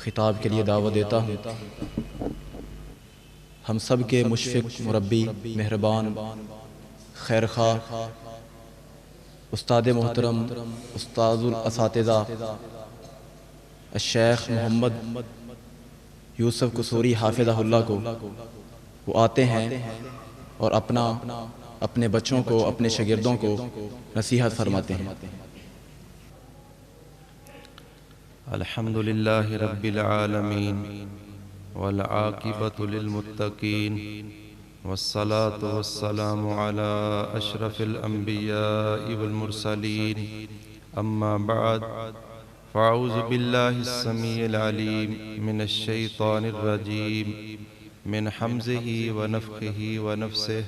خطاب کے لیے دعوت دیتا ہوں۔ ہم سب کے مشفق، مربی، مہربان، خیرخواہ استاد محترم، استاد الاساتذہ الشیخ محمد یوسف قصوری حافظہ اللہ کو وہ آتے ہیں اور اپنے بچوں کو، اپنے شاگردوں کو نصیحت فرماتے ہیں۔ الحمد للہ رب العالمین والعاقبۃ للمتقین والصلاة والسلام على اشرف الانبیاء والمرسلین اما بعد فاعوذ باللہ السمیع العلیم من الشیطان الرجیم من حمزہ ونفخہ ونفسہ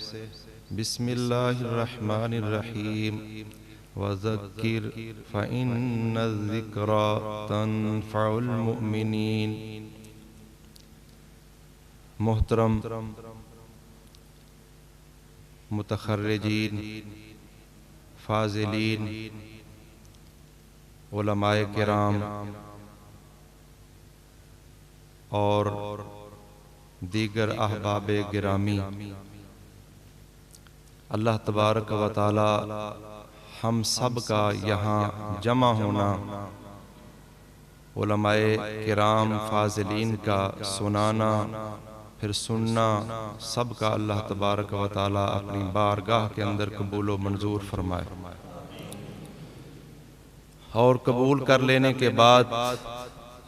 بسم اللہ الرحمن الرحیم وذکر فإن الذکرى تنفع المؤمنین۔ محترم متخرجین، فاضلین، علماء کرام اور دیگر احباب گرامی، اللہ تبارک و تعالی ہم سب کا یہاں جمع ہونا، علماء کرام فاضلین کا سنانا پھر سننا، سب کا اللہ تبارک و تعالی اپنی بارگاہ کے اندر قبول و منظور فرمائے، اور قبول کر لینے کے بعد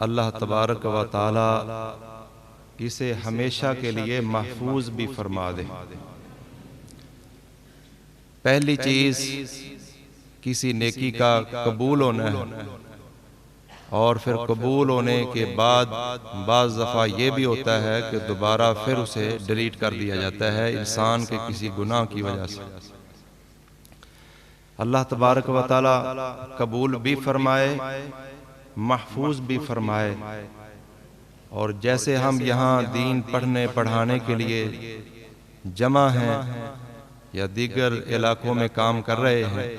اللہ تبارک و تعالی اسے ہمیشہ کے لیے محفوظ بھی فرما دے۔ پہلی چیز کسی نیکی کا قبول ہونا ہے، اور پھر قبول ہونے کے بعد بعض دفعہ یہ بھی ہوتا ہے کہ دوبارہ پھر اسے ڈیلیٹ کر دیا جاتا ہے انسان کے کسی گناہ کی وجہ سے۔ اللہ تبارک و تعالی قبول بھی فرمائے، محفوظ بھی فرمائے، اور جیسے ہم یہاں دین پڑھنے پڑھانے کے لیے جمع ہیں یا دیگر علاقوں میں کام کر رہے ہیں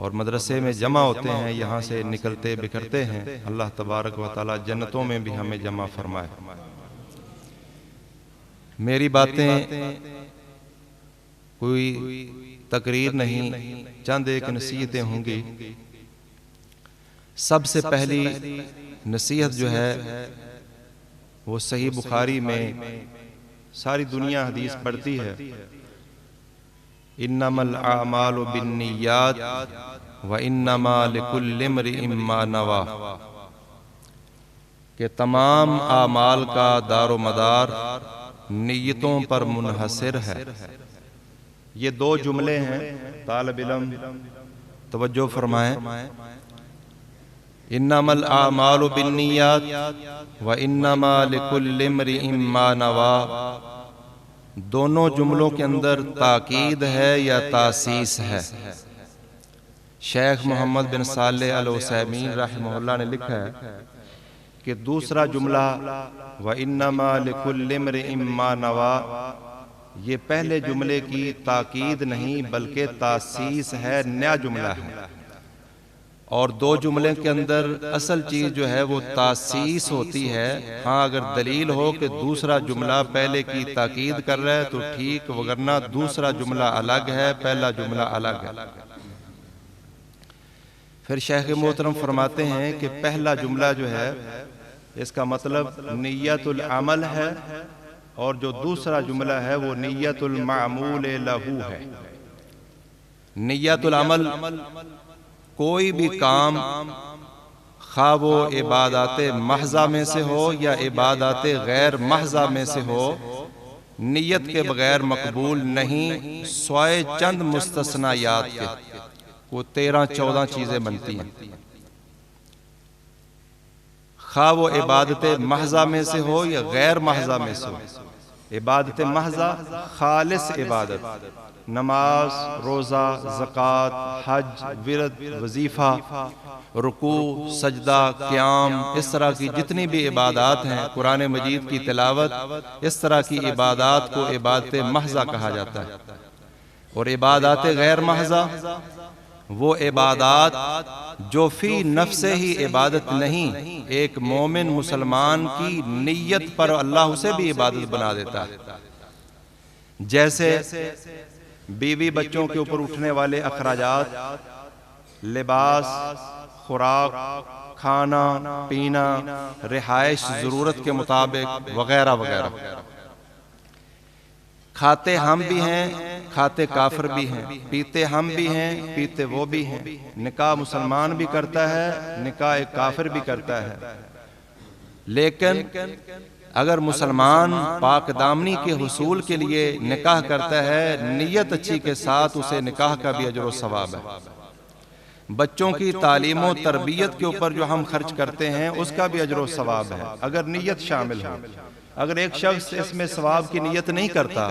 اور مدرسے میں جمع ہوتے ہیں، یہاں سے نکلتے بکھرتے ہیں، اللہ تبارک و تعالی جنتوں میں بھی ہمیں جمع فرمائے۔ میری باتیں کوئی تقریر نہیں، چند ایک نصیحتیں ہوں گی۔ سب سے پہلی نصیحت جو ہے وہ صحیح بخاری میں ساری دنیا حدیث پڑھتی ہے، انما الاعمال بالنیات وانما لکل امرئ ما نوی، کہ تمام اعمال کا دار و مدار نیتوں پر منحصر ہے۔ یہ دو جملے ہیں، طالب علم توجہ فرمائیں، انما الاعمال بالنیات وانما لکل امرئ ما نوی، دونوں جملوں کے اندر تاکید ہے یا تاسیس ہے۔ شیخ محمد بن صالح العثیمین رحمہ اللہ نے لکھا ہے کہ دوسرا جملہ وَإِنَّمَا لِكُلِّ امْرِئٍ مَّا نَوَى، یہ پہلے جملے کی تاکید نہیں بلکہ تاسیس ہے، نیا جملہ ہے، اور دو جملے کے اندر اصل چیز جو ہے وہ تاسیس ہوتی ہے۔ ہاں اگر دلیل ہو کہ دوسرا جملہ پہلے کی تاکید کر رہا ہے تو ٹھیک، وگرنہ دوسرا جملہ الگ ہے، پہلا جملہ الگ ہے۔ پھر شیخ محترم فرماتے ہیں کہ پہلا جملہ جو ہے اس کا مطلب نیت العمل ہے، اور جو دوسرا جملہ ہے وہ نیت المعمول لہو ہے۔ نیت العمل کوئی بھی کام، خواہ وہ عبادات محضہ میں سے ہو یا عبادات غیر محضہ میں سے ہو، نیت کے بغیر مقبول نہیں، سوائے چند مستثنیات کے، وہ 13-14 چیزیں بنتی ہیں۔ خواہ وہ عبادت محضہ میں سے ہو یا غیر محضہ میں سے ہو۔ عبادت محضہ خالص عبادت، نماز، روزہ، زکوٰۃ، حج، ورد، وظیفہ، رکوع، سجدہ، قیام، اس طرح کی جتنی بھی عبادات ہیں، قرآن مجید کی تلاوت، اس طرح کی عبادات کو عبادت محضہ کہا جاتا ہے۔ اور عبادات غیر محضہ وہ عبادات جو فی نفس ہی عبادت نہیں، ایک مومن مسلمان کی نیت پر اللہ اسے بھی عبادت بنا دیتا ہے۔ جیسے بیوی بچوں کے اوپر اٹھنے والے اخراجات، لباس، خوراک، کھانا پینا، رہائش ضرورت کے مطابق وغیرہ وغیرہ۔ کھاتے ہم بھی ہیں، کھاتے کافر بھی ہیں، پیتے ہم بھی ہیں، پیتے وہ بھی ہیں۔ نکاح مسلمان بھی کرتا ہے، نکاح ایک کافر بھی کرتا ہے۔ لیکن اگر مسلمان پاک دامنی کے حصول کے لیے نکاح کرتا ہے نیت اچھی کے ساتھ، اسے نکاح کا بھی اجر و ثواب ہے۔ بچوں کی تعلیم و تربیت کے اوپر جو ہم خرچ کرتے ہیں اس کا بھی اجر و ثواب ہے اگر نیت شامل ہو۔ اگر ایک شخص اس میں ثواب کی نیت نہیں کرتا،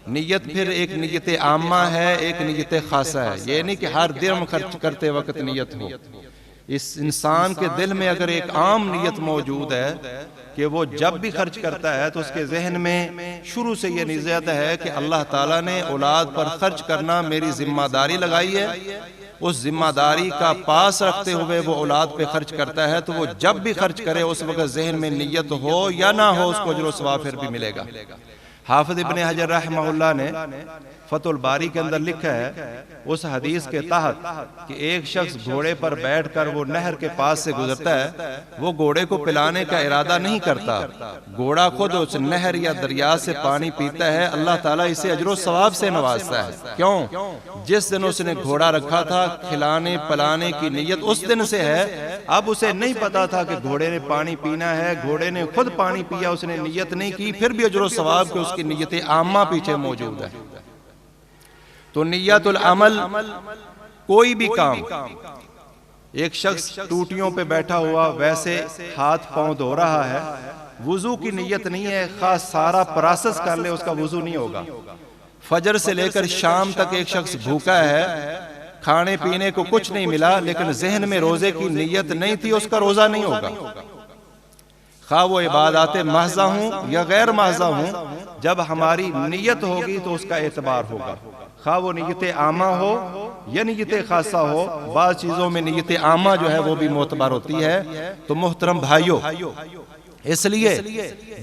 نیت پھر ایک نیت عامہ ہے، ایک نیت خاصہ ہے۔ یہ نہیں کہ ہر درہم خرچ کرتے وقت نیت ہو۔ اس انسان کے دل میں اگر ایک عام نیت موجود ہے کہ وہ جب بھی خرچ کرتا ہے تو اس کے ذہن میں شروع سے یہ نیت ہے کہ اللہ تعالیٰ نے اولاد پر خرچ کرنا میری ذمہ داری لگائی ہے، اس ذمہ داری کا پاس رکھتے ہوئے وہ اولاد پہ خرچ کرتا ہے، تو وہ جب بھی خرچ کرے اس وقت ذہن میں نیت ہو یا نہ ہو اس کو اجر و ثواب پھر بھی ملے گا۔ حافظ ابن حجر رحمہ اللہ نے فتح الباری کے اندر لکھا ہے اس حدیث کے تحت کہ ایک شخص گھوڑے پر بیٹھ کر وہ نہر کے پاس سے گزرتا ہے، وہ گھوڑے کو پلانے کا ارادہ نہیں کرتا، گھوڑا خود اس نہر یا دریا سے پانی پیتا ہے، اللہ تعالیٰ اسے اجر و ثواب سے نوازتا ہے۔ کیوں؟ جس دن اس نے گھوڑا رکھا تھا کھلانے پلانے کی نیت اس دن سے ہے، اب اسے نہیں پتا تھا کہ گھوڑے نے پانی پینا ہے، گھوڑے نے خود پانی پیا، اس نے نیت نہیں کی، پھر بھی اجر و ثواب کے اس کی نیت عامہ پیچھے موجود ہے۔ تو نیت العمل کوئی بھی کام، ایک شخص ٹوٹیوں پہ بیٹھا ہوا ویسے ہاتھ پاؤں دھو رہا ہے، وضو کی نیت نہیں ہے، خاص سارا پروسیس کر لے اس کا وضو نہیں ہوگا۔ فجر سے لے کر شام تک ایک شخص بھوکا ہے، کھانے پینے کو کچھ نہیں ملا، لیکن ذہن میں روزے کی نیت نہیں تھی، اس کا روزہ نہیں ہوگا۔ خواہ وہ عبادات محضہ ہوں یا غیر محضہ ہوں، جب ہماری نیت ہوگی تو اس کا اعتبار ہوگا، خواہ وہ نیت عامہ ہو یا نیت خاصہ ہو۔ بعض چیزوں میں نیت عامہ جو ہے وہ بھی معتبر ہوتی ہے۔ تو محترم بھائیو، اس لیے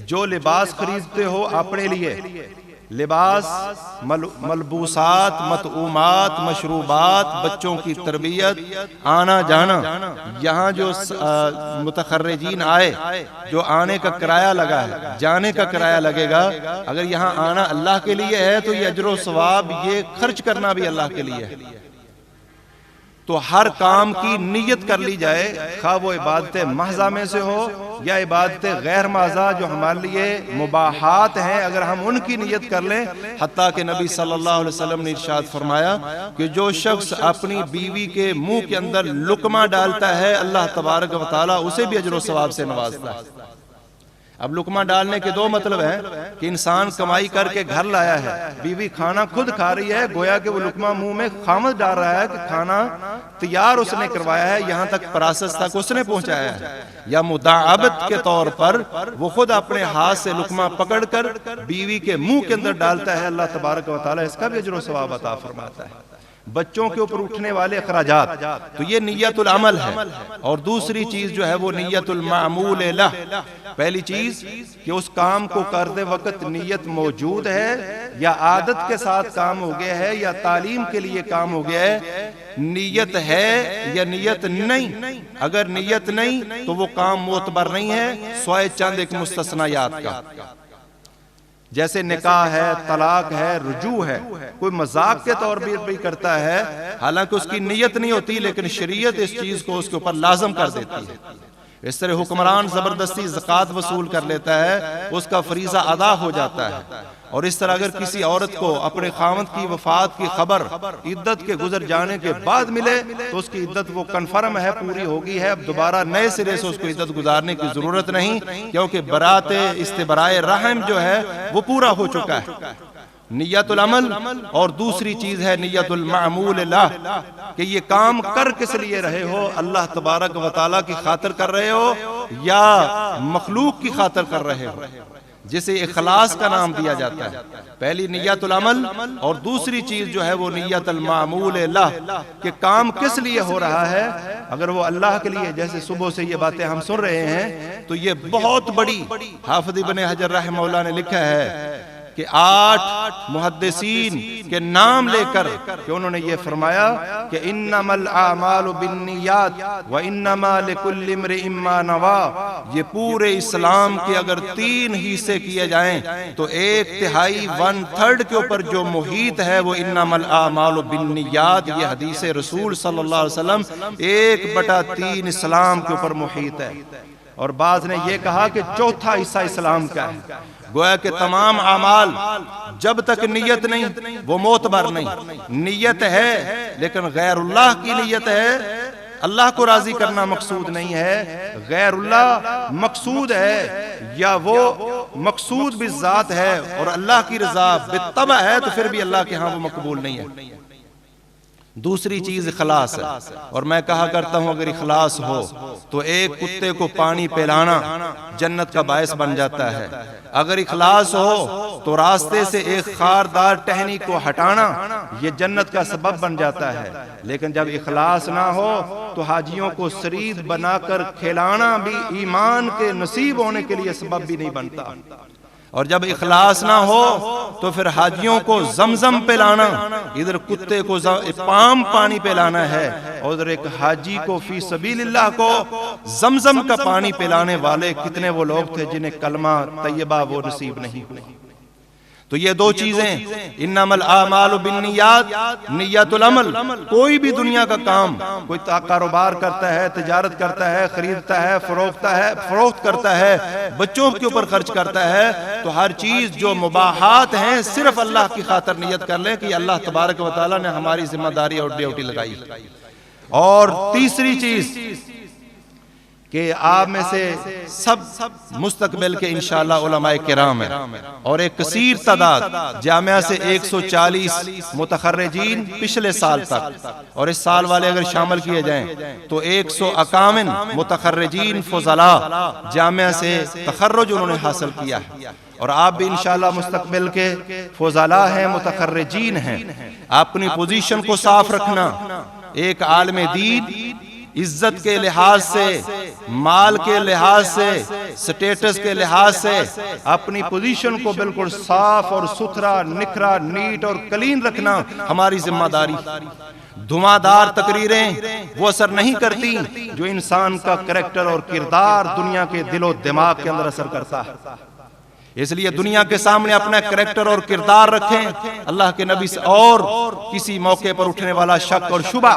جو لباس خریدتے ہو اپنے لیے، لباس، ملبوسات، مطعومات، مشروبات، بچوں کی تربیت، آنا جانا، یہاں جو متخرجین آئے، جو آنے کا کرایہ لگا ہے، جانے کا کرایہ لگے گا، اگر یہاں آنا اللہ کے لیے ہے تو یہ اجر و ثواب، یہ خرچ کرنا بھی اللہ کے لیے ہے۔ تو ہر کام کی نیت کر لی جائے، خواہ وہ عبادت محضہ میں سے ہو یا عبادت غیر محضہ جو ہمارے لیے مباحات ہیں، اگر ہم ان کی نیت کر لیں۔ حتیٰ کہ نبی صلی اللہ علیہ وسلم نے ارشاد فرمایا کہ جو شخص اپنی بیوی کے منہ کے اندر لقمہ ڈالتا ہے، اللہ تبارک و تعالیٰ اسے بھی اجر و ثواب سے نوازتا ہے۔ اب لقمہ ڈالنے کے دو مطلب ہیں کہ انسان کمائی کر کے گھر لایا ہے، بیوی کھانا خود کھا رہی ہے، گویا کہ وہ لقمہ منہ میں خامد ڈال رہا ہے کہ کھانا تیار اس نے کروایا ہے، یہاں تک پروسیس تک اس نے پہنچایا ہے۔ یا مداعبت کے طور پر وہ خود اپنے ہاتھ سے لقمہ پکڑ کر بیوی کے منہ کے اندر ڈالتا ہے، اللہ تبارک و تعالیٰ اس کا بھی اجر و ثواب عطا فرماتا ہے۔ بچوں کے اوپر اٹھنے والے اخراجات، تو یہ نیت العمل ہے۔ اور دوسری چیز جو ہے وہ نیت المعمول لہ۔ پہلی چیز کہ اس کام کو کرتے وقت نیت موجود ہے، یا عادت کے ساتھ کام ہو گیا ہے، یا تعلیم کے لیے کام ہو گیا ہے۔ نیت ہے یا نیت نہیں، اگر نیت نہیں تو وہ کام معتبر نہیں ہے، سوائے چند ایک مستثنیات کا۔ جیسے نکاح ہے، طلاق ہے، رجوع ہے، کوئی مذاق کے طور پر بھی کرتا ہے، حالانکہ اس کی نیت نہیں ہوتی، لیکن شریعت اس چیز کو اس کے اوپر لازم کر دیتی ہے۔ اس طرح حکمران زبردستی زکوٰۃ وصول کر لیتا ہے، اس کا فریضہ ادا ہو جاتا ہے۔ اور اس طرح اگر کسی عورت کو اپنے خاوند کی وفات کی خبر عدت کے گزر جانے کے بعد ملے تو اس کی عدت وہ کنفرم ہے، پوری ہوگی ہے، اب دوبارہ نئے سرے سے اس کو عدت گزارنے کی ضرورت نہیں، کیونکہ برات استبراء رحم جو ہے وہ پورا ہو چکا ہے۔ نیت العمل، اور دوسری چیز ہے نیت المعمول لہ، کہ یہ کام کر کس لیے رہے ہو، اللہ تبارک و تعالیٰ کی خاطر کر رہے ہو یا مخلوق کی خاطر کر رہے ہو۔ جسے اخلاص کا نام دیا جاتا ہے. پہلی نیت العمل اور دوسری چیز جو ہے وہ نیت المعمول لہ، کہ کام کس لیے ہو رہا ہے. اگر وہ اللہ کے لیے، جیسے صبح سے یہ باتیں ہم سن رہے ہیں، تو یہ بہت بڑی، حافظ ابن حجر رحمہ اللہ نے لکھا ہے کہ 8 محدثین کے نام لے کر کہ انہوں نے یہ فرمایا کہ انما الاعمال بالنیات وانما لکل امرئ ما نوی. یہ پورے اسلام کے اگر 3 حصے کیے جائیں تو 1/3 1/3 کے اوپر جو محیط ہے وہ انما الاعمال بالنیات. یہ حدیث رسول صلی اللہ علیہ وسلم 1/3 اسلام کے اوپر محیط ہے. اور بعض نے یہ کہا کہ 4تھا حصہ اسلام کا ہے. گویا کہ تمام اعمال جب تک نیت نہیں وہ معتبر نہیں. نیت ہے لیکن غیر اللہ کی نیت ہے، اللہ کو راضی کرنا مقصود نہیں ہے، غیر اللہ مقصود ہے، یا وہ مقصود بالذات ہے اور اللہ کی رضا بالطبع ہے تو پھر بھی اللہ کے ہاں وہ مقبول نہیں ہے. دوسری چیز اخلاص ہے. اور میں کہا کرتا ہوں اگر اخلاص ہو تو ایک کتے کو پانی پلانا جنت کا باعث بن جاتا ہے. اگر اخلاص ہو تو راستے سے ایک خاردار ٹہنی کو ہٹانا یہ جنت کا سبب بن جاتا ہے. لیکن جب اخلاص نہ ہو تو حاجیوں کو سرید بنا کر کھلانا بھی ایمان کے نصیب ہونے کے لیے سبب بھی نہیں بنتا. اور جب اخلاص نہ ہو تو پھر حاجیوں کو زمزم پلانا، ادھر کتے کو پام پانی پلانا ہے اور ادھر ایک حاجی کو فی سبیل اللہ کو زمزم کا پانی پلانے والے کتنے وہ لوگ تھے جنہیں کلمہ طیبہ وہ نصیب نہیں ہوئی. تو یہ 2 چیزیں، انما الاعمال بالنیات، نیت العمل. کوئی بھی دنیا کا کام، کوئی کاروبار کرتا ہے، تجارت کرتا ہے، خریدتا ہے، فروخت کرتا ہے، بچوں کے اوپر خرچ کرتا ہے، تو ہر چیز جو مباحات ہیں صرف اللہ کی خاطر نیت کر لیں کہ اللہ تبارک و تعالیٰ نے ہماری ذمہ داری اور ڈیوٹی لگائی. اور تیسری چیز کہ آپ میں سے سب مستقبل کے انشاءاللہ علماء کرام ہیں اور ایک کثیر تعداد جامعہ سے 140 متخرجین پچھلے سال تک، اور اس سال والے اگر شامل کیے جائیں تو 151 متخرجین فضلاء جامعہ سے تخرج انہوں نے حاصل کیا ہے. اور آپ بھی انشاءاللہ مستقبل کے فضلاء ہیں، متخرجین ہیں. اپنی پوزیشن کو صاف رکھنا، ایک عالم دین عزت کے لحاظ سے، مال کے لحاظ سے، سٹیٹس کے لحاظ سے اپنی پوزیشن کو بالکل صاف اور ستھرا، نکھرا، نیٹ اور کلین رکھنا ہماری ذمہ داری. دھواں دار تقریریں وہ اثر نہیں کرتی جو انسان کا کریکٹر اور کردار دنیا کے دل و دماغ کے اندر اثر کرتا ہے. اس لیے دنیا کے سامنے اپنا کریکٹر اور کردار رکھیں. اللہ کے نبی سے اور کسی موقع پر اٹھنے والا شک اور شبہ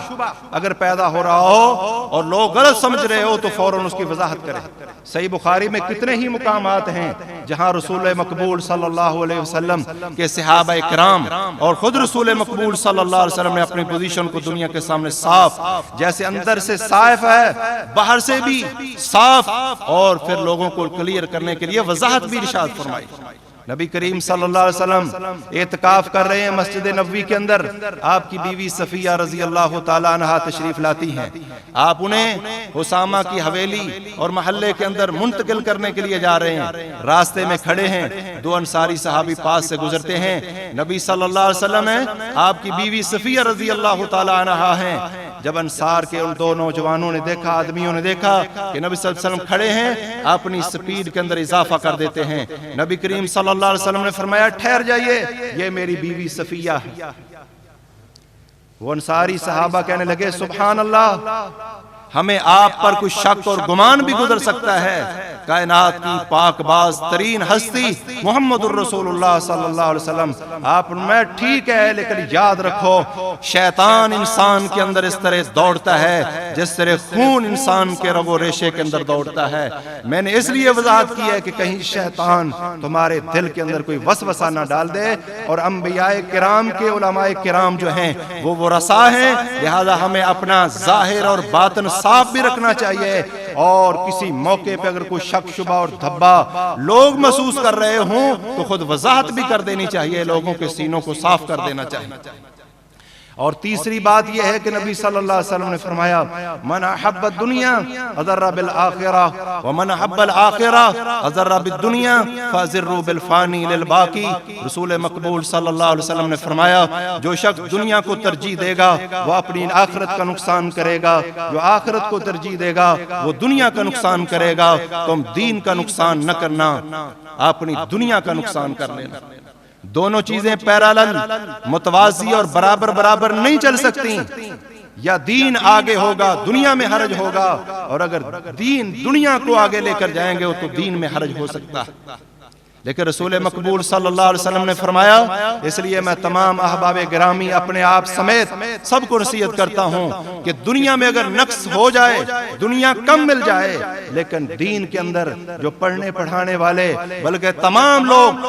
اگر پیدا ہو رہا ہو اور لوگ غلط سمجھ رہے ہو تو فوراً اس کی وضاحت کریں. صحیح بخاری میں کتنے ہی مقامات ہیں جہاں رسول مقبول صلی اللہ علیہ وسلم کے صحابہ کرام اور خود رسول مقبول صلی اللہ علیہ وسلم نے اپنی پوزیشن کو دنیا کے سامنے صاف، جیسے اندر سے صاف ہے باہر سے بھی صاف، اور پھر لوگوں کو کلیئر کرنے کے لیے وضاحت بھی ارشاد فرمائی. نبی کریم صلی اللہ علیہ وسلم اعتکاف کر رہے ہیں مسجد نبوی کے اندر. آپ کی بیوی صفیہ رضی اللہ تعالیٰ عنہا تشریف لاتی ہیں. آپ انہیں اسامہ کی حویلی اور محلے کے اندر منتقل کرنے کے لیے جا رہے ہیں. راستے میں کھڑے ہیں، 2 انصاری صحابی پاس سے گزرتے ہیں. نبی صلی اللہ علیہ وسلم ہیں، آپ کی بیوی صفیہ رضی اللہ تعالیٰ عنہا ہیں. جب انصار کے ان 2 نوجوانوں نے دیکھا، آدمیوں نے دیکھا کہ نبی صلی اللہ علیہ وسلم کھڑے ہیں، اپنی سپیڈ کے اندر اضافہ کر دیتے ہیں. نبی کریم صلی اللہ علیہ وسلم نے فرمایا ٹھہر جائیے، یہ میری بیوی صفیہ ہے. وہ انصاری صحابہ کہنے لگے سبحان اللہ، ہمیں آپ پر کچھ شک اور گمان بھی گزر سکتا ہے. کائنات کی پاک باز ترین ہستی محمد الرسول اللہ صلی اللہ علیہ وسلم، آپ میں ٹھیک ہے، لیکن یاد رکھو شیطان انسان کے اندر اس طرح دوڑتا ہے جس طرح خون انسان کے رگ و ریشے کے اندر دوڑتا ہے. میں نے اس لیے وضاحت کی ہے کہ کہیں شیطان تمہارے دل کے اندر کوئی وسوسہ نہ ڈال دے. اور انبیاء کرام کے علماء کرام جو ہیں وہ رسا ہیں، لہذا ہمیں اپنا ظاہر اور باطن صاف بھی رکھنا چاہیے. اور کسی موقع پہ اگر کوئی شک شبہ اور دھبا لوگ محسوس کر رہے ہوں تو خود وضاحت بھی کر دینی چاہیے، لوگوں کے سینوں کو صاف کر دینا چاہیے. اور تیسری بات یہ ہے کہ نبی صلی اللہ علیہ وسلم نے فرمایا من احب الدنیا اضر بالآخرہ ومن احب الآخرہ اضر بالدنیا فازروا بالفانی للباقی۔ رسول مقبول صلی اللہ علیہ وسلم نے فرمایا جو شخص دنیا کو ترجیح دے گا وہ اپنی آخرت کا نقصان کرے گا، جو آخرت کو ترجیح دے گا وہ دنیا کا نقصان کرے گا۔ تم دین کا نقصان نہ کرنا، اپنی دنیا کا نقصان کر لینا۔ دونوں چیزیں پیرالل، متوازی اور برابر برابر نہیں چل سکتی۔ یا دین آگے ہوگا دنیا میں حرج ہوگا، اور اگر دین دنیا کو آگے لے کر جائیں گے تو دین میں حرج ہو سکتا ہے۔ لیکن رسول مقبول صلی اللہ علیہ وسلم نے فرمایا، اس لیے میں تمام احباب گرامی اپنے آپ سمیت سب کو نصیحت کرتا ہوں کہ دنیا میں اگر نقص ہو جائے، دنیا کم مل جائے، لیکن دین کے اندر جو پڑھنے پڑھانے والے بلکہ تمام لوگ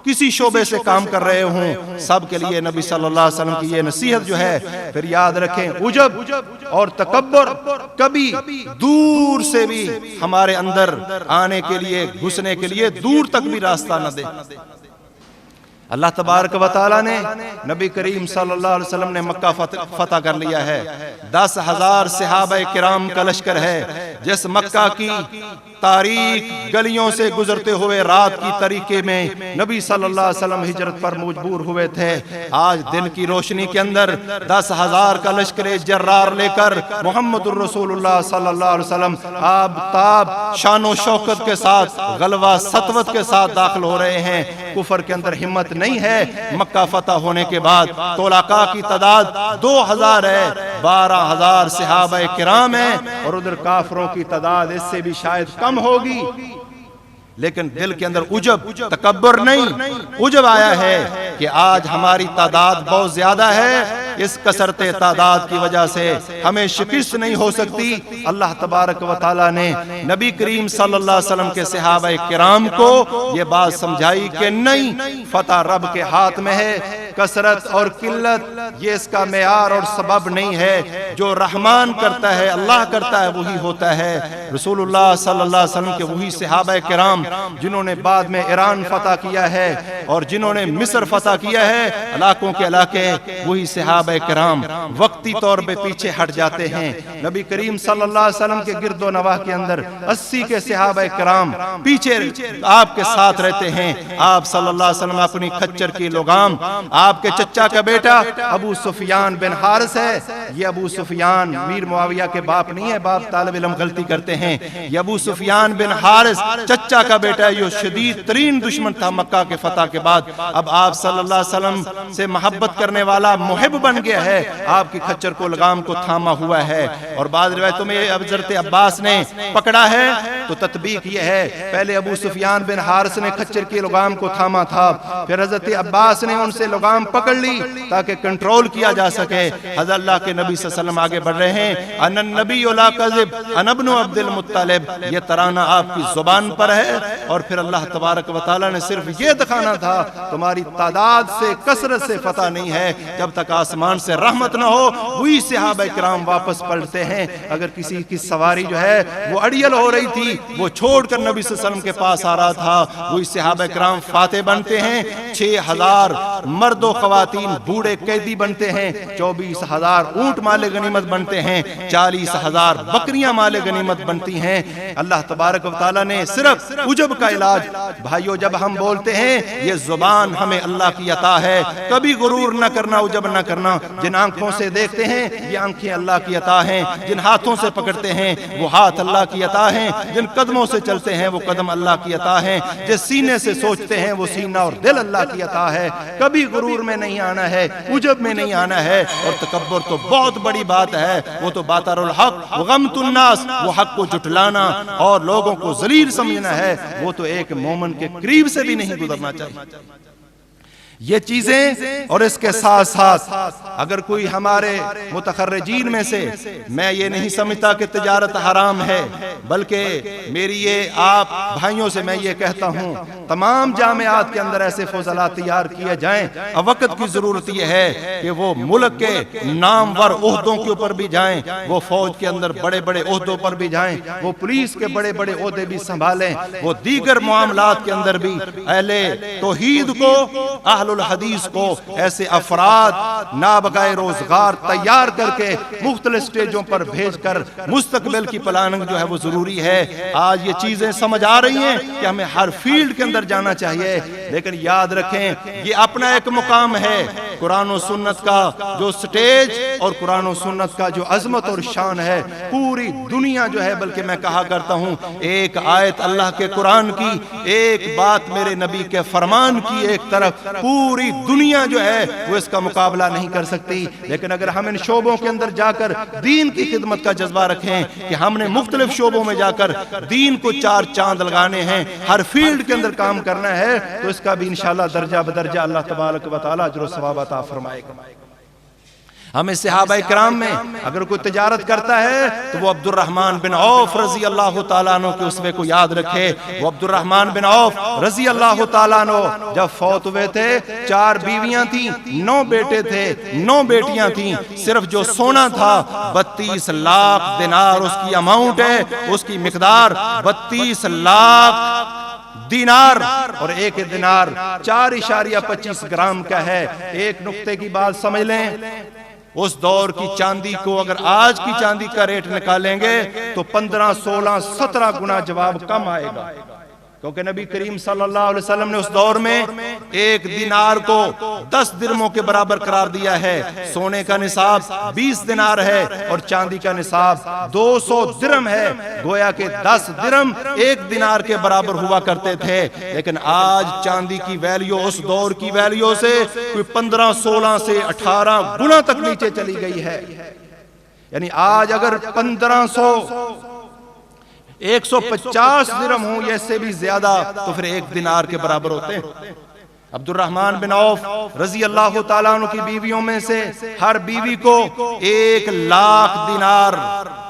کسی شعبے سے کام کر رہے ہوں، سب کے لیے نبی صلی اللہ علیہ وسلم کی یہ نصیحت جو ہے، پھر یاد رکھیں عجب اور تکبر کبھی دور سے بھی ہمارے اندر آنے کے لیے، گھسنے کے لیے دور تک بھی راستہ نہ دے۔ اللہ تبارک و تعالیٰ نے نبی کریم صلی اللہ علیہ وسلم نے مکہ فتح کر لیا ہے، 10,000 صحابہ کرام کا لشکر ہے، جس مکہ کی تاریک گلیوں سے گزرتے ہوئے رات کی طریقے میں نبی صلی اللہ علیہ وسلم ہجرت پر مجبور ہوئے تھے۔ آج دن کی روشنی کے اندر 10,000 کا لشکر جرار لے کر محمد الرسول اللہ صلی اللہ علیہ وسلم آب تاب شان و شوکت کے ساتھ، غلبہ سطوت کے ساتھ داخل ہو رہے ہیں۔ کفر کے اندر ہمت نہیں ہے۔ مکہ فتح ہونے کے بعد طلقاء کی تعداد 2,000 ہے، 12,000 صحابہ کرام ہیں، اور ادھر کافروں کی تعداد اس سے بھی شاید کم ہوگی، لیکن دل کے اندر عجب تکبر نہیں، عجب آیا ہے کہ آج ہماری تعداد بہت زیادہ ہے، اس کثرت تعداد کی وجہ سے ہمیں شکست نہیں ہو سکتی۔ اللہ تبارک و تعالیٰ نے نبی کریم صلی اللہ علیہ وسلم کے صحابہ کرام کو یہ بات سمجھائی کہ نہیں، فتح رب کے ہاتھ میں ہے، کثرت اور قلت یہ اس کا معیار اور سبب نہیں ہے، جو رحمان کرتا ہے، اللہ کرتا ہے، وہی ہوتا ہے۔ رسول اللہ صلی اللہ علیہ وسلم کے وہی صحابہ کرام جنہوں نے بعد میں ایران فتح کیا ہے اور جنہوں نے مصر فتح کیا ہے، علاقوں کے علاقے، وہی صحابہ کرام وقتی طور پہ پیچھے ہٹ جاتے ہیں۔ نبی کریم صلی اللہ علیہ وسلم کے گرد و نواح کے اندر 80 کے صحابہ کرام پیچھے آپ کے ساتھ رہتے ہیں۔ آپ صلی اللہ علیہ وسلم اپنی خچر کی لگام، آپ کے چچا کا بیٹا ابو سفیان بن حارث ہے، یہ ابو سفیان میر معاویہ کے باپ نہیں ہے، باپ طالب علم غلطی کرتے ہیں، یہ ابو سفیان بن حارث چچا کا بیٹا ہے، یہ شدید ترین دشمن تھا مکہ کے فتح کے بعد۔ اب آپ صلی اللہ علیہ وسلم سے محبت کرنے والا محب بن گیا ہے، آپ کی خچر کو لگام کو تھاما ہوا ہے۔ اور بعض روایتوں میں حضرت عباس نے پکڑا ہے، تو تطبیق یہ ہے پہلے ابو سفیان بن حارث نے خچر کی لگام کو تھاما تھا، پھر حضرت عباس نے ان سے لگام پکڑ لی تاکہ کنٹرول کیا جا سکے۔ حضرت اللہ کے نبی صلی اللہ علیہ وسلم آگے بڑھ رہے ہیں، انا النبی لا کذب انا ابن عبد المطلب، یہ ترانہ آپ کی زبان پر ہے، اور پھر اللہ تبارک و تعالیٰ نے صرف یہ دکھانا تھا تمہاری تعداد سے کثرت سے فتح نہیں ہے، جب تک آسمان سے رحمت نہ ہو۔ وہی صحابہ کرام واپس پلٹتے ہیں۔ اگر کسی کی سواری جو ہے وہ اڑیل ہو رہی تھی، وہ چھوڑ کر نبی صلی اللہ علیہ وسلم کے پاس آ رہا تھا، وہی صحابہ کرام فاتح بنتے ہیں، 6,000 مرد و خواتین بوڑھے قیدی بنتے ہیں، 24,000 اونٹ مال غنیمت بنتے ہیں، 40,000 بکریاں مال غنیمت بنتی ہیں۔ اللہ تبارک و تعالیٰ نے صرف عجب کا علاج، بھائیو جب ہم بولتے ہیں یہ زبان ہمیں اللہ کی عطا ہے، کبھی غرور نہ کرنا، عجب نہ کرنا۔ جن آنکھوں سے دیکھتے ہیں یہ آنکھیں اللہ کی عطا ہیں، جن ہاتھوں سے پکڑتے ہیں وہ ہاتھ اللہ کی عطا ہیں، جن قدموں سے چلتے ہیں وہ قدم اللہ کی عطا ہیں، جس سینے سے سوچتے ہیں وہ سینہ اور دل اللہ کی عطا ہے۔ کبھی غرور میں نہیں آنا ہے، عجب میں نہیں آنا ہے، اور تکبر تو بہت بڑی بات ہے، وہ تو باطر الحق وغمت الناس، وہ حق کو جھٹلانا اور لوگوں کو ذلیل سمجھنا ہے، وہ تو ایک مومن کے قریب سے بھی نہیں گزرنا چاہیے۔ یہ چیزیں، اور اس کے ساتھ ساتھ اگر کوئی ہمارے متخرجین میں سے، میں یہ نہیں سمجھتا کہ تجارت حرام ہے، بلکہ میری یہ آپ بھائیوں سے میں یہ کہتا ہوں تمام جامعات کے اندر ایسے فضلاء تیار کیے جائیں. وقت کی ضرورت یہ ہے کہ وہ ملک کے نامور عہدوں کے اوپر بھی جائیں, وہ فوج کے اندر بڑے بڑے عہدوں پر بھی جائیں, وہ پولیس کے بڑے بڑے عہدے بھی سنبھالیں, وہ دیگر معاملات کے اندر بھی اہل توحید کو, اہل الحدیث کو ایسے افراد نابغہ روزگار تیار کر کے مختلف سٹیجوں پر بھیج کر مستقبل کی پلاننگ جو ہے وہ ضروری ہے. آج یہ چیزیں سمجھ آ رہی ہیں کہ ہمیں ہر فیلڈ کے اندر جانا چاہیے, لیکن یاد رکھیں یہ اپنا ایک مقام ہے. قرآن و سنت کا جو سٹیج اور قرآن و سنت کا جو عظمت اور شان ہے, پوری دنیا جو ہے, بلکہ میں کہا کرتا ہوں ایک آیت اللہ کے قرآن کی, ایک بات میرے نبی کے فرمان کی ایک طرف, پوری دنیا جو ہے وہ اس کا مقابلہ نہیں کر سکتی. لیکن اگر ہم ان شعبوں کے اندر جا کر دین کی خدمت کا جذبہ رکھیں کہ ہم نے مختلف شعبوں میں جا کر دین کو چار چاند لگانے ہیں, ہر فیلڈ کے اندر کام کرنا ہے, تو اس کا بھی انشاءاللہ درجہ بدرجہ اللہ تبارک و تعالی اجر و ثواب عطا فرمائے گا. ہمیں صحابہ کرام میں اگر کوئی تجارت کرتا ہے تو وہ عبد الرحمن بن عوف رضی اللہ تعالیٰ عنہ کے اسوے کو یاد رکھے. وہ عبد الرحمن بن عوف رضی اللہ تعالیٰ عنہ جب فوت ہوئے تھے, 4 بیویاں تھیں, 9 بیٹے تھے, 9 بیٹیاں تھیں. صرف جو سونا تھا 32 لاکھ دینار اس کی اماؤنٹ ہے, اس کی مقدار 32 لاکھ دینار, اور ایک دینار 4.25 گرام کا ہے. ایک نقطے کی بات سمجھ لیں, اس دور کی چاندی کو اگر آج کی چاندی کا ریٹ نکالیں گے تو 15, 16, 17 گنا جواب کم آئے گا, کیونکہ نبی کریم صلی اللہ علیہ وسلم نے اس دور میں ایک دینار کو 10 درموں کے برابر قرار دیا ہے. سونے کا نصاب 20 دینار ہے اور چاندی کا نصاب 200 درم ہے. گویا کہ 10 درم ایک دینار کے برابر ہوا کرتے تھے. لیکن آج چاندی کی ویلیو اس دور کی ویلیو سے کوئی 15, 16 سے 18 گنا تک نیچے چلی گئی ہے. یعنی آج اگر 150 درم ہوں یا اس سے بھی زیادہ تو پھر ایک دینار کے برابر ہوتے ہیں. عبد الرحمن بن عوف رضی اللہ تعالیٰ عنہ کی بیویوں میں سے ہر بیوی کو 1 لاکھ دینار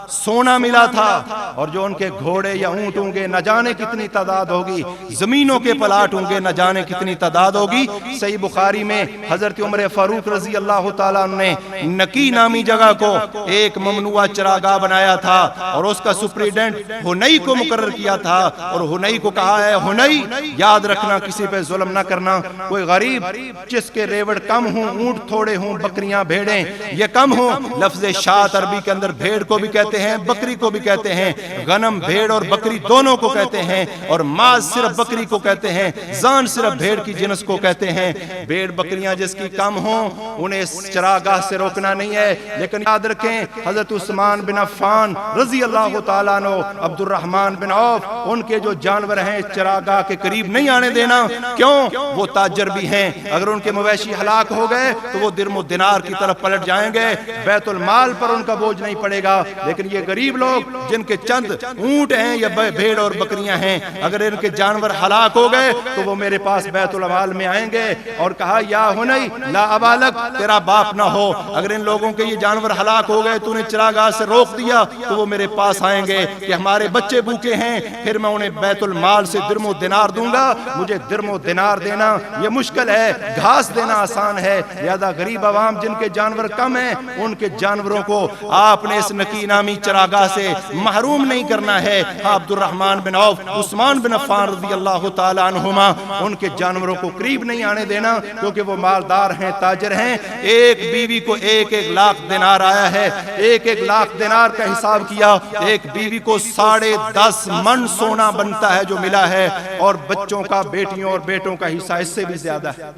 سونا ملا تھا, اور جو ان کے گھوڑے یا اونٹ ہوں گے نہ جانے کتنی تعداد ہوگی, زمینوں کے پلاٹ ہوں گے نہ جانے کتنی تعداد ہوگی. صحیح بخاری میں حضرت عمر فاروق رضی اللہ تعالیٰ عنہ نے نکی نامی جگہ کو ایک ممنوعہ چراگاہ بنایا تھا, اور اس کا سپریڈنٹ ہنئی کو مقرر کیا تھا, اور ہنئی کو کہا ہے ہنئی یاد رکھنا کسی پہ ظلم نہ کرنا, کوئی غریب جس کے ریوڑ کم ہوں, اونٹ تھوڑے ہوں, بکریاں بھیڑیں یہ کم ہوں. لفظ شاۃ عربی کے اندر بھیڑ کو بھی کہتے ہیں, بکری کو بھی کہتے ہیں, غنم بھیڑ اور بکری دونوں کو کہتے ہیں, اور ماز صرف بکری کو کہتے ہیں, زان صرف بھیڑ کی جنس کو کہتے ہیں. بھیڑ بکریاں جس کی کم ہوں انہیں اس چراگاہ سے روکنا نہیں ہے. لیکن یاد رکھیں حضرت عثمان بن عفان رضی اللہ تعالیٰ عنہ, عبد الرحمن بن عوف, ان کے جو جانور ہیں چراگاہ کے قریب نہیں آنے دینا. کیوں؟ وہ تاجر بھی ہیں, اگر ان کے مویشی ہلاک ہو گئے تو وہ درم و دینار کی طرف پلٹ جائیں گے, بیت المال پر ان کا بوجھ نہیں پڑے گا. لیکن یہ غریب لوگ جن کے چند اونٹ ہیں یا بھیڑ اور بکریاں ہیں, اگر ان کے جانور ہلاک ہو گئے تو وہ میرے پاس بیت المال میں آئیں گے, اور کہا یا ہنئی لا ابالک, تیرا باپ نہ ہو, اگر ان لوگوں کے یہ جانور ہلاک ہو گئے تو انہیں چراگاہ سے روک دیا تو وہ میرے پاس آئیں گے کہ ہمارے بچے بھوکے ہیں, پھر میں انہیں بیت المال سے درم و دینار دوں گا. مجھے درم و دینار دینا یہ مشکل ہے, گھاس دینا آسان ہے. لہذا غریب عوام جن کے جانور کم ہیں ان کے جانوروں کو آپ نے اس نکی نامی چراگاہ سے محروم نہیں کرنا ہے. عبد الرحمن بن عوف, عثمان بن عفان رضی اللہ تعالی عنہما, ان کے جانوروں کو قریب نہیں آنے دینا, کیونکہ وہ مالدار ہیں, تاجر ہیں. ایک بیوی کو 1 لاکھ دینار آیا ہے, 1 لاکھ دینار کا حساب کیا, ایک بیوی کو 10.5 من سونا بنتا ہے جو ملا ہے, اور بچوں کا, بیٹیوں اور بیٹوں کا حصہ اس سے بھی زیادہ ہے.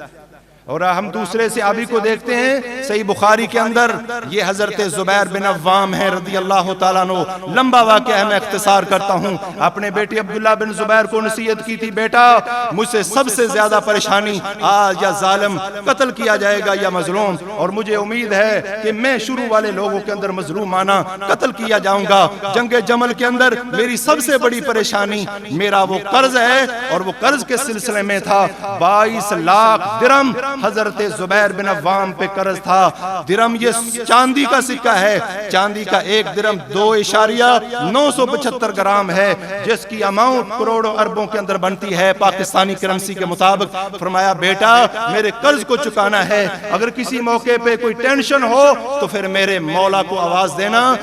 اور ہم دوسرے صحابی کو دیکھتے ہیں صحیح بخاری کے اندر, یہ حضرت زبیر بن عوام ہے رضی اللہ تعالیٰ عنہ. لمبا واقعہ ہے, میں اختصار کرتا ہوں. اپنے بیٹے عبداللہ بن زبیر کو نصیحت کی تھی, بیٹا مجھ سے سب سے زیادہ پریشانی آج یا ظالم قتل کیا جائے گا یا مظلوم, اور مجھے امید ہے کہ میں شروع والے لوگوں کے اندر مظلومانہ قتل کیا جاؤں گا. جنگ جمل کے اندر میری سب سے بڑی پریشانی میرا وہ قرض ہے, اور وہ قرض کے سلسلے میں تھا 22 لاکھ درم حضرت زبیر بن عوام پہ قرض تھا۔ درم یہ چاندی کا سکہ ہے، چاندی کا ایک درم 2.975 گرام ہے، جس کی اماؤنٹ کروڑوں اربوں کے اندر بنتی ہے پاکستانی کرنسی کے مطابق۔ فرمایا بیٹا میرے قرض کو چکانا ہے، اگر کسی موقع پہ کوئی ٹینشن ہو تو پھر میرے مولا کو آواز دینا۔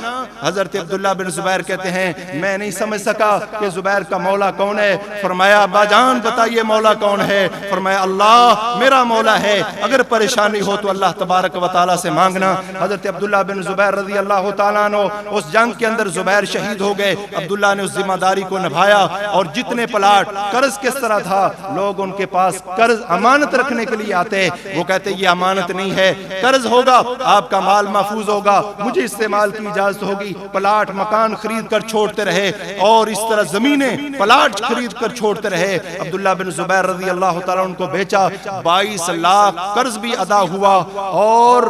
حضرت عبداللہ بن زبیر کہتے ہیں میں نہیں سمجھ سکا کہ زبیر کا مولا کون ہے۔ فرمایا ابا جان بتائیے مولا کون ہے؟ فرمایا اللہ میرا مولا ہے، اگر پریشانی ہو تو اللہ تبارک و تعالیٰ سے مانگنا۔ حضرت عبداللہ بن زبیر رضی اللہ تعالیٰ عنہ اس جنگ کے اندر زبیر شہید ہو گئے، عبداللہ نے اس ذمہ داری کو نبھایا، اور جتنے پلاٹ قرض کس طرح تھا، لوگ ان کے پاس قرض امانت رکھنے کے لیے آتے، وہ کہتے یہ امانت نہیں ہے، قرض ہوگا آپ کا مال محفوظ ہوگا، مجھے استعمال کی اجازت ہوگی۔ پلاٹ مکان خرید کر چھوڑتے رہے، اور اس طرح زمینیں پلاٹ خرید کر چھوڑتے رہے۔ عبداللہ بن زبیر رضی اللہ تعالیٰ ان کو بیچا، 22 لاکھ قرض بھی ادا ہوا، اور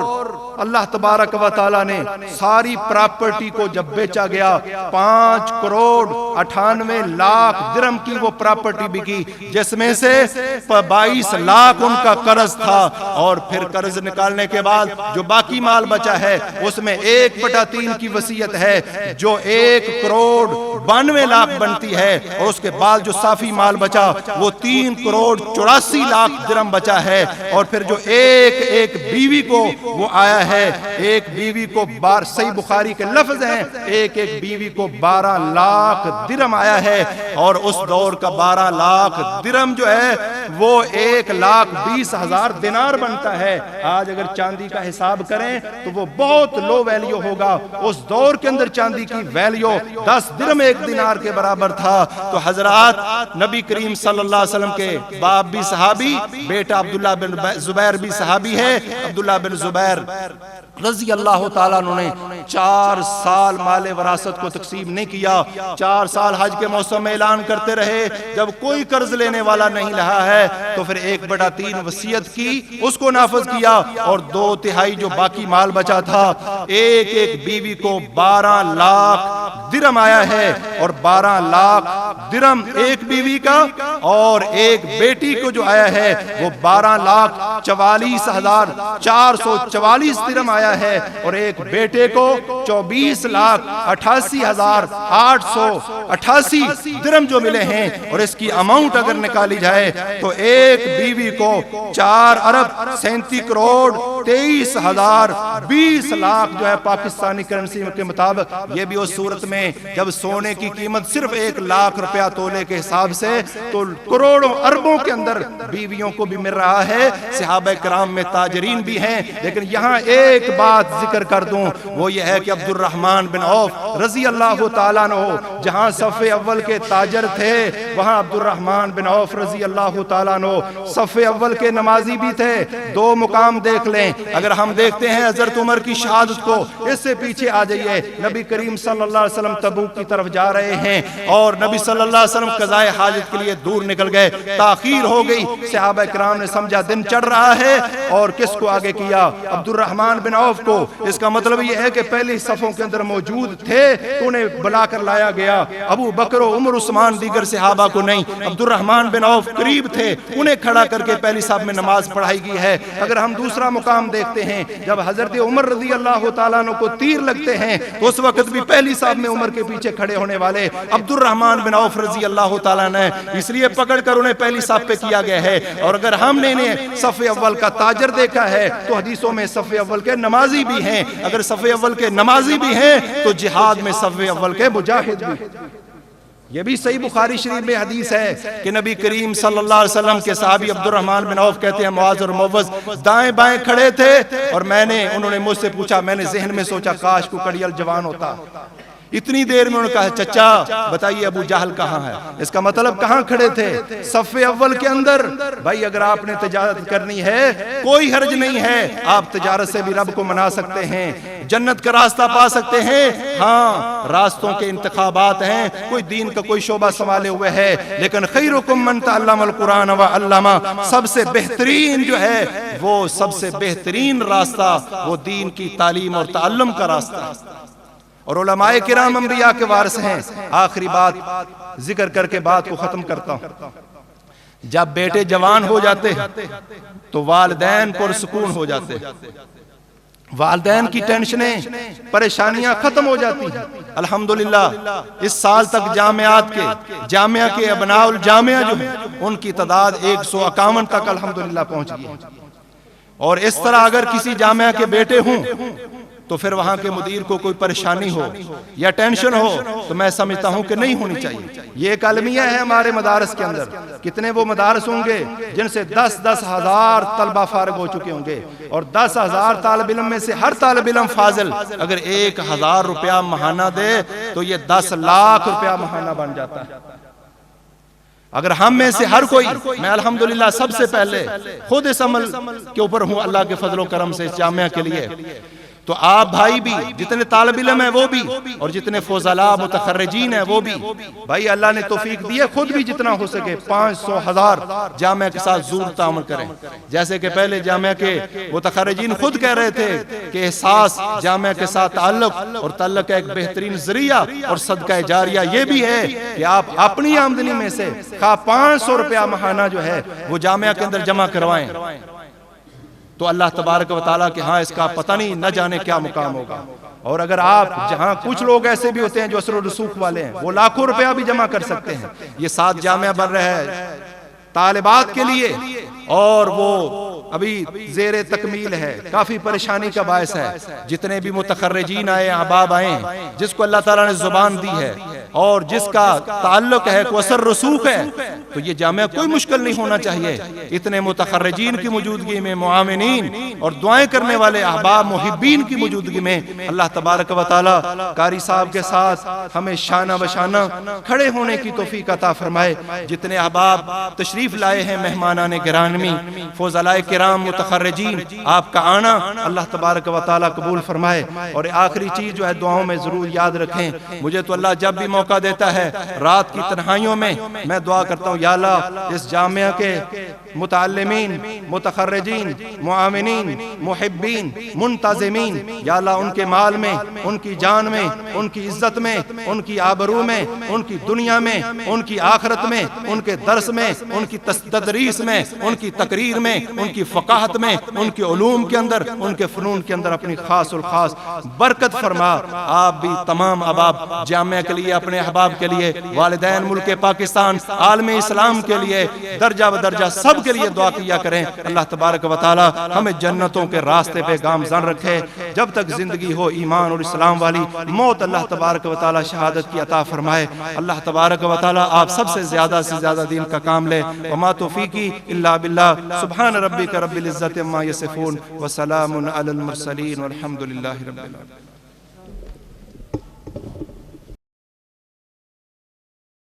اللہ تبارک و تعالیٰ نے ساری پراپرٹی کو جب بیچا گیا 5 کروڑ 98 لاکھ درم کی وہ پراپرٹی بکی، جس میں سے 22 لاکھ ان کا قرض تھا، اور پھر قرض نکالنے کے بعد جو باقی مال بچا ہے اس میں 1/3 کی وصیت ہے جو 1 کروڑ 92 لاکھ بنتی ہے، اور اس کے بعد جو صافی مال بچا وہ 3 کروڑ 84 لاکھ درم بچا ہے، اور پھر جو ایک بیوی کو وہ آیا ہے، ایک بیوی کو صحیح بخاری کے لفظ ہیں ایک بیوی کو 12 لاکھ درم آیا ہے، اور اس دور کا 12 لاکھ درم جو ہے وہ 1,20,000 دینار بنتا ہے۔ آج اگر چاندی کا حساب کریں تو وہ بہت لو ویلیو ہوگا، اس دور کے اندر چاندی کی ویلیو 10 درم 1 دینار کے برابر تھا۔ تو حضرات نبی کریم صلی اللہ علیہ وسلم کے باپ بھی صحابی، بیٹا عبداللہ بن زبیر بھی صحابی ہے۔ عبداللہ بن زبیر رضی اللہ تعالیٰ نے 4 سال مال وراثت کو تقسیم نہیں کیا، 4 سال حج کے موسم میں اعلان کرتے رہے جب کوئی قرض لینے والا نہیں رہا ہے تو پھر 1/3 وصیت کی، اس کو نافذ کیا، اور 2/3 جو باقی مال بچا تھا ایک بیوی کو 12 لاکھ درم آیا ہے، اور 12 لاکھ درم ایک بیوی کا، اور ایک بیٹی کو جو آیا ہے وہ 12,44,444 درم آیا ہے، اور ایک بیٹے کو 24,88,888 درم جو ملے ہیں، اور اس کی اماؤنٹ اگر نکالی جائے تو ایک بیوی کو 4 ارب 37 کروڑ 23,020 لاکھ جو ہے پاکستانی کرنسی کے مطابق۔ یہ بھی اس صورت میں جب سونے کی قیمت صرف 1 لاکھ روپیہ تولے کے حساب سے، تو کروڑوں اربوں کے اندر بیویوں کو بھی مل رہا ہے۔ صحابہ کرام میں تاجرین بھی ہیں، لیکن یہاں ایک بات ذکر کر دوں، وہ یہ ہے کہ عبد الرحمن بن عوف رضی اللہ تعالیٰ عنہ جہاں صف اول کے تاجر تھے، وہاں عبد الرحمن بن عوف رضی اللہ تعالیٰ عنہ صف اول کے نمازی بھی تھے۔ 2 مقام دیکھ لیں، اگر ہم دیکھتے ہیں حضرت عمر کی شہادت کو، اس سے پیچھے آ جائیے، نبی کریم صلی اللہ علیہ وسلم تبوک کی طرف جا رہے ہیں، اور نبی صلی اللہ علیہ وسلم قضائے حاجت کے لیے دور نکل گئے، تاخیر ہو گئی، صحابہ کرام نے سمجھا دن چڑھ رہا ہے، اور کس کو آگے کیا؟ عبد الرحمن بن عوف کو۔ اس کا مطلب یہ ہے کہ پہلی صفوں کے اندر موجود تھے تو انہیں بلا کر لایا گیا، ابو بکر و عمر عثمان دیگر صحابہ کو نہیں، عبد الرحمن بن عوف قریب تھے، انہیں کھڑا کر کے پہلی صف میں نماز پڑھائی گئی ہے۔ اگر ہم دوسرا مقام دیکھتے ہیں، جب حضرت عمر رضی اللہ تعالیٰ عنہ کو تیر لگتے ہیں تو اس وقت بھی پہلی صف میں عمر کے پیچھے کھڑے ہونے والے عبد الرحمن بن عوف رضی اللہ تعالیٰ نے، اس لیے پکڑ کر انہیں پہلی صف پہ کیا گیا ہے۔ اور اگر ہم نے انہیں صف اول کا تاجر دیکھا ہے تو حدیثوں میں صف اول کے نمازی بھی ہیں، اگر صف اول کے نمازی بھی ہیں تو جہاد میں صف اول کے مجاہد بھی۔ یہ بھی صحیح بخاری شریف میں حدیث ہے کہ نبی کریم صلی اللہ علیہ وسلم کے صحابی عبد الرحمن بن عوف کہتے ہیں معاذ اور موز دائیں بائیں کھڑے تھے، اور انہوں نے مجھ سے پوچھا، میں نے ذہن میں سوچا کاش کو کڑیل جوان ہوتا۔ اتنی دیر میں انہوں نے کہا چچا بتائیے ابو جہل کہاں ہے؟ اس کا مطلب کہاں کھڑے تھے؟ صف اول کے اندر۔ بھائی اگر آپ نے تجارت کرنی ہے کوئی حرج نہیں ہے، آپ تجارت سے بھی رب کو منا سکتے ہیں، جنت کا راستہ پا سکتے ہیں۔ ہاں راستوں کے انتخابات ہیں، کوئی دین کا کوئی شعبہ سنبھالے ہوئے ہے، لیکن خیرکم من تعلم القرآن وعلمہ، سب سے بہترین جو ہے وہ سب سے بہترین راستہ وہ دین کی تعلیم اور تعلم کا راستہ۔ اور علماء کرام انبیاء کے وارث ہیں۔ آخری بات ذکر کر کے بات کو ختم کرتا ہوں۔ جب بیٹے جوان ہو جاتے ہیں تو والدین پرسکون ہو جاتے ہیں، والدین کی ٹینشنیں پریشانیاں ختم ہو جاتی ہیں۔ الحمدللہ اس سال تک جامعہ کے ابناء الجامعہ جو ہیں ان کی تعداد 151 تک الحمدللہ پہنچ گئی ہے۔ اور اس طرح اگر کسی جامعہ کے بیٹے ہوں تو پھر وہاں کے مدیر کو کوئی پریشانی ہو یا ٹینشن ہو تو میں سمجھتا ہوں کہ نہیں ہونی چاہیے۔ یہ ایک المیہ ہے ہمارے مدارس کے اندر، کتنے وہ مدارس ہوں گے جن سے 10 ہزار طلبہ فارغ ہو چکے ہوں گے، اور 10 ہزار طالب علم میں سے ہر طالب علم فاضل اگر 1000 روپیہ ماہانہ دے تو یہ 10 لاکھ روپیہ ماہانہ بن جاتا ہے۔ اگر ہم میں سے ہر کوئی، میں الحمدللہ سب سے پہلے خود اس عمل کے اوپر ہوں اللہ کے فضل و کرم سے اس جامعہ کے لیے، تو آپ بھائی بھی جتنے طالب علم ہیں وہ بھی، اور جتنے فضلاء متخرجین ہیں وہ بھی، بھائی اللہ نے توفیق دی ہے، خود بھی جتنا ہو سکے 500 1000 جامعہ کے ساتھ ضرور تعاون کریں۔ جیسے کہ پہلے جامعہ کے متخرجین خود کہہ رہے تھے کہ احساس جامعہ کے ساتھ تعلق کا ایک بہترین ذریعہ اور صدقہ جاریہ یہ بھی ہے کہ آپ اپنی آمدنی میں سے 500 روپیہ ماہانہ جو ہے وہ جامعہ کے اندر جمع کروائیں، تو اللہ تبارک و تعالیٰ کہ ہاں اس کا پتہ نہیں نہ جانے کیا مقام ہوگا۔ اور اگر آپ جہاں کچھ لوگ ایسے بھی ہوتے ہیں جو اثر و رسوخ والے ہیں، وہ لاکھوں روپیہ بھی جمع کر سکتے ہیں۔ یہ 7 جامعہ بن رہا ہے طالبات کے لیے، اور وہ ابھی زیر تکمیل ہے، کافی پریشانی کا باعث ہے۔ جتنے بھی متخرجین آئے، احباب آئے، جس کو اللہ تعالیٰ نے زبان دی ہے اور جس کا تعلق ہے، کوئی اثر رسوخ ہے، تو یہ جامعہ کوئی مشکل نہیں ہونا چاہیے۔ اتنے متخرجین کی موجودگی میں، معاونین اور دعائیں کرنے والے احباب محبین کی موجودگی میں اللہ تبارک و تعالیٰ قاری صاحب کے ساتھ ہمیں شانہ بشانہ کھڑے ہونے کی توفیق عطا فرمائے۔ جتنے احباب تشریف لائے ہیں، مہمانان گرامی، فضلاء کرام، متخرجین، آپ کا آنا اللہ تبارک و تعالیٰ قبول فرمائے۔ اور آخری چیز جو ہے دعاؤں میں ضرور یاد رکھیں، مجھے تو اللہ جب بھی موقع دیتا ہے رات کی تنہائیوں میں میں دعا کرتا ہوں، یا اللہ اس جامعہ کے متعلمین، متخرجین، معاونین، محبین، منتظمین، یا اللہ ان کے مال میں، ان کی جان میں، ان کی عزت میں، ان کی آبرو میں، ان کی دنیا میں، ان کی آخرت میں، ان کے درس میں، ان کی تدریس میں، ان کی تقریر میں، ان کی فقاہت میں، ان کے علوم کے اندر، ان کے فنون کے اندر اپنی خاص اور خاص برکت فرما۔ آپ بھی تمام احباب جامعہ کے لیے، اپنے احباب کے لیے، والدین ملک پاکستان، عالم اسلام کے لیے، درجہ بدرجہ سب کے لیے دعا کیا کریں۔ اللہ تبارک و تعالی ہمیں جنتوں کے راستے پہ گامزن رکھے، جب تک زندگی ہو ایمان اور اسلام والی، موت اللہ تبارک و تعالی شہادت کی عطا فرمائے۔ اللہ تبارک و تعالی آپ سب سے زیادہ دین کا کام لے۔ وما توفیقی الا باللہ، سبحان ربک رب العزت عما یصفون وسلام علی المرسلین والحمد للہ رب العالمین۔